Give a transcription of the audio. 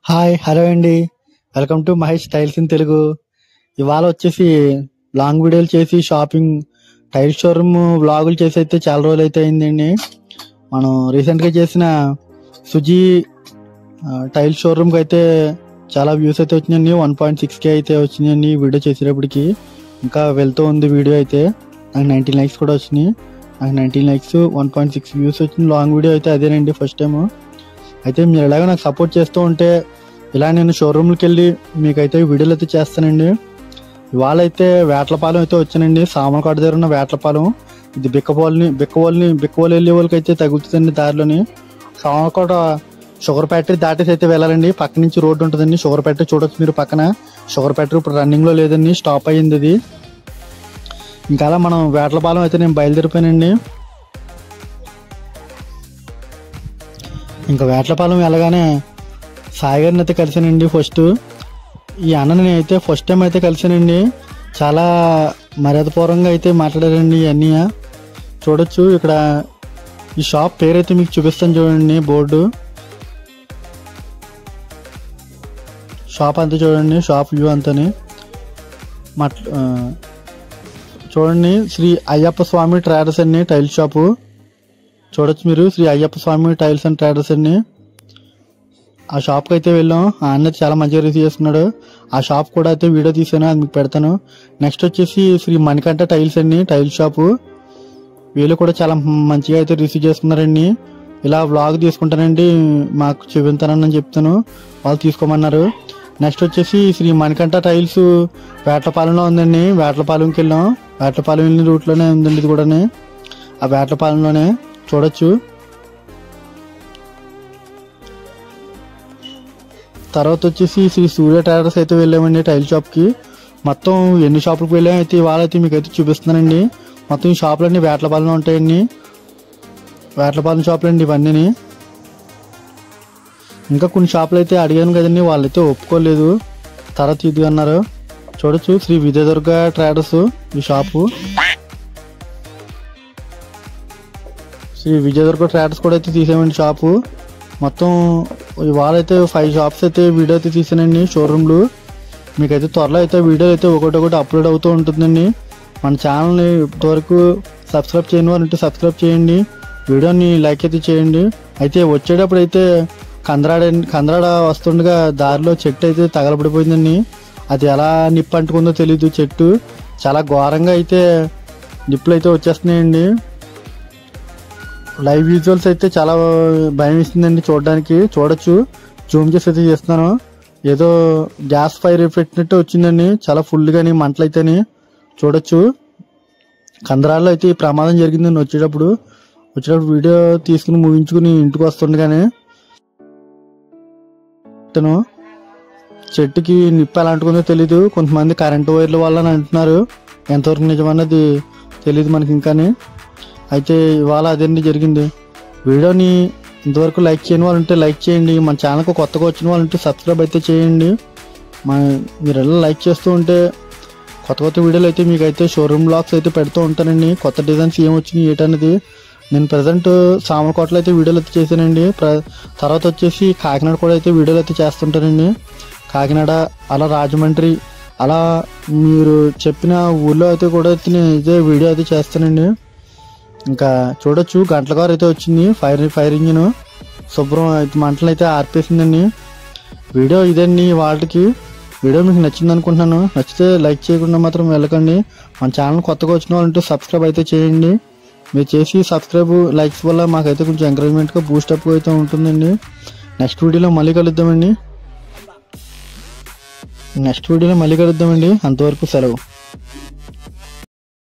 Hi hello అండి. Welcome to Mahesh tiles in Telugu. ఇవాళ వచ్చేసి లాంగ్ వీడియోలు చేసి షాపింగ్ టైల్ షోరూమ్ వ్లాగులు చేసి అయితే చాలా రోజులు అయితే అయిందండి. మనం రీసెంట్గా చేసిన సుజీ టైల్ షోరూమ్కి అయితే చాలా వ్యూస్ అయితే వచ్చినాయండి. 1.6K అయితే వచ్చినాయండి వీడియో చేసేటప్పటికి. ఇంకా వెళ్తూ ఉంది వీడియో అయితే. నాకు 19 లైక్స్ కూడా వచ్చినాయి. నాకు 19 లైక్స్ 1.6 వ్యూస్ వచ్చిన లాంగ్ వీడియో అయితే అదేనండి ఫస్ట్ టైము. అయితే మీరు ఎలాగో నాకు సపోర్ట్ చేస్తూ ఉంటే ఇలా నేను షోరూమ్కి వెళ్ళి మీకైతే వీడియోలు అయితే చేస్తానండి. ఇవాళ అయితే వేట్లపాలెం అయితే వచ్చానండి. సామలకోట దగ్గర ఉన్న వేట్లపాలెం. ఇది బిక్కవోలు వెళ్ళే వాళ్ళకి అయితే తగులుతుందండి దారిలోని. సామలకోట షుగర్ ఫ్యాక్టరీ దాటేసి అయితే వెళ్ళాలండి. పక్క నుంచి రోడ్డు ఉంటుందండి. షుగర్ ఫ్యాక్టరీ చూడొచ్చు మీరు పక్కన. షుగర్ ఫ్యాక్టరీ ఇప్పుడు రన్నింగ్లో లేదండి, స్టాప్ అయ్యింది అది. ఇంకా అలా మనం వేట్లపాలెం అయితే నేను బయలుదేరిపోయానండి. ఇంకా వేట్లపాలెం వెళ్ళగానే సాయి గారిని అయితే కలిసానండి. ఫస్ట్ ఈ అన్నని అయితే ఫస్ట్ టైం అయితే కలిసానండి. చాలా మర్యాదపూర్వకంగా అయితే మాట్లాడారండి. ఇవన్నీ చూడొచ్చు. ఇక్కడ ఈ షాప్ పేరు అయితే మీకు చూపిస్తాను చూడండి. బోర్డు షాప్ అంతా చూడండి, షాప్ వ్యూ అంతని చూడండి. శ్రీ అయ్యప్ప స్వామి ట్రేడర్స్ అండి టైల్ షాపు. చూడొచ్చు మీరు, శ్రీ అయ్యప్ప స్వామి టైల్స్ అండ్ ట్రేడర్స్ అండి. ఆ షాప్కి అయితే వెళ్ళాం. ఆ అన్న చాలా మంచిగా రిసీవ్ చేస్తున్నాడు. ఆ షాప్ కూడా అయితే వీడియో తీసాను, అది మీకు పెడతాను. నెక్స్ట్ వచ్చేసి శ్రీ మణికంఠ టైల్స్ అండి టైల్ షాపు. వీళ్ళు కూడా చాలా మంచిగా అయితే రిసీవ్ చేస్తున్నారండి. ఇలా వ్లాగ్ తీసుకుంటానండి, మాకు చూపించానని చెప్తాను. వాళ్ళు తీసుకోమన్నారు. నెక్స్ట్ వచ్చేసి శ్రీ మణికంఠ టైల్స్ వేట్లపాలెంలో ఉందండి. వేట్లపాలెంకి వెళ్ళాం. వేట్లపాలెం వెళ్ళిన రూట్లోనే ఉందండి ఇది కూడా. ఆ వేట్లపాలెంలోనే చూడొచ్చు. తర్వాత వచ్చేసి శ్రీ సూర్య ట్రేడర్స్ అయితే వెళ్ళామండి టైల్ షాప్కి. మొత్తం ఎన్ని షాపులకు వెళ్ళాము అయితే ఇవాళ అయితే మీకు అయితే చూపిస్తున్నానండి. మొత్తం ఈ షాపులన్నీ వేట్లపాలెంలో ఉంటాయండి. వేట్లపాలెం షాపులు అండి ఇవన్నీ. ఇంకా కొన్ని షాపులు అయితే అడిగాను కదండి, వాళ్ళైతే ఒప్పుకోలేదు. తర్వాత ఇది అన్నారు. చూడొచ్చు శ్రీ విజయదుర్గ ట్రేడర్స్ ఈ షాపు. శ్రీ విజయదుర్గ ట్రేడర్స్ కూడా అయితే తీసామండి షాపు. మొత్తం ఇవాళ అయితే 5 షాప్స్ అయితే వీడియో అయితే తీసానండి షోరూమ్లు. మీకైతే త్వరలో అయితే వీడియో అయితే ఒకటి అప్లోడ్ అవుతూ ఉంటుందండి. మన ఛానల్ని ఇప్పటివరకు సబ్స్క్రైబ్ చేయని వారు ఉంటే సబ్స్క్రైబ్ చేయండి. వీడియోని లైక్ అయితే చేయండి. అయితే వచ్చేటప్పుడు అయితే కందరాడ వస్తుండగా దారిలో చెట్టు అయితే తగలబడిపోయిందండి. అది ఎలా నిప్పు అంటుకుందో తెలీదు. చెట్టు చాలా ఘోరంగా అయితే నిప్పులు అయితే వచ్చేస్తున్నాయండి. లైవ్ విజువల్స్ అయితే చాలా భయం ఇస్తుందండి చూడడానికి. చూడొచ్చు, జూమ్ చేసి అయితే చేస్తున్నాను. ఏదో గ్యాస్ ఫైర్ పెట్టినట్టు వచ్చిందండి, చాలా ఫుల్గాని మంటలు అయితేని. చూడొచ్చు కందరాల్లో అయితే ఈ ప్రమాదం జరిగిందండి. వచ్చేటప్పుడు వీడియో తీసుకుని ముగించుకుని ఇంటికి వస్తుండగానే చెట్టుకి నిప్పు ఎలా అంటుకుందో తెలీదు. కొంతమంది కరెంటు వైర్ల వల్ల అంటున్నారు, ఎంతవరకు నిజమన్నది తెలీదు మనకి ఇంకానే. అయితే ఇవాళ అదేంటి జరిగింది. వీడియోని ఇంతవరకు లైక్ చేయని వాళ్ళు ఉంటే లైక్ చేయండి. మన ఛానల్కి కొత్తగా వచ్చిన వాళ్ళు ఉంటే సబ్స్క్రైబ్ అయితే చేయండి. మీరు ఎలా లైక్ చేస్తూ ఉంటే కొత్త వీడియోలు అయితే మీకైతే షోరూమ్ బ్లాగ్స్ అయితే పెడుతూ ఉంటానండి. కొత్త డిజైన్స్ ఏం వచ్చినాయి ఏంటనేది. నేను ప్రజెంట్ సామలకోటలో అయితే వీడియోలు అయితే చేశానండి. తర్వాత వచ్చేసి కాకినాడ కూడా అయితే వీడియోలు అయితే చేస్తుంటానండి. కాకినాడ అలా రాజమండ్రి అలా మీరు చెప్పిన ఊళ్ళో అయితే కూడా అయితే నేను ఇదే వీడియో అయితే చేస్తానండి. ఇంకా చూడొచ్చు గంటల కారు అయితే వచ్చింది. ఫైర్ ఇంజిన్ శుభ్రం అయితే మంటలు అయితే ఆర్పేసిందండి. వీడియో ఇదండి వాళ్ళకి. వీడియో మీకు నచ్చింది అనుకుంటున్నాను. నచ్చితే లైక్ చేయకుండా మాత్రం వెళ్ళకండి. మన ఛానల్ కొత్తగా వచ్చిన వాళ్ళంటే సబ్స్క్రైబ్ అయితే చేయండి. మీరు చేసి సబ్స్క్రైబ్ లైక్స్ వల్ల మాకైతే కొంచెం ఎంకరేజ్మెంట్గా బూస్టప్ అయితే ఉంటుందండి. నెక్స్ట్ వీడియోలో మళ్ళీ కలుద్దామండి. అంతవరకు సెలవు.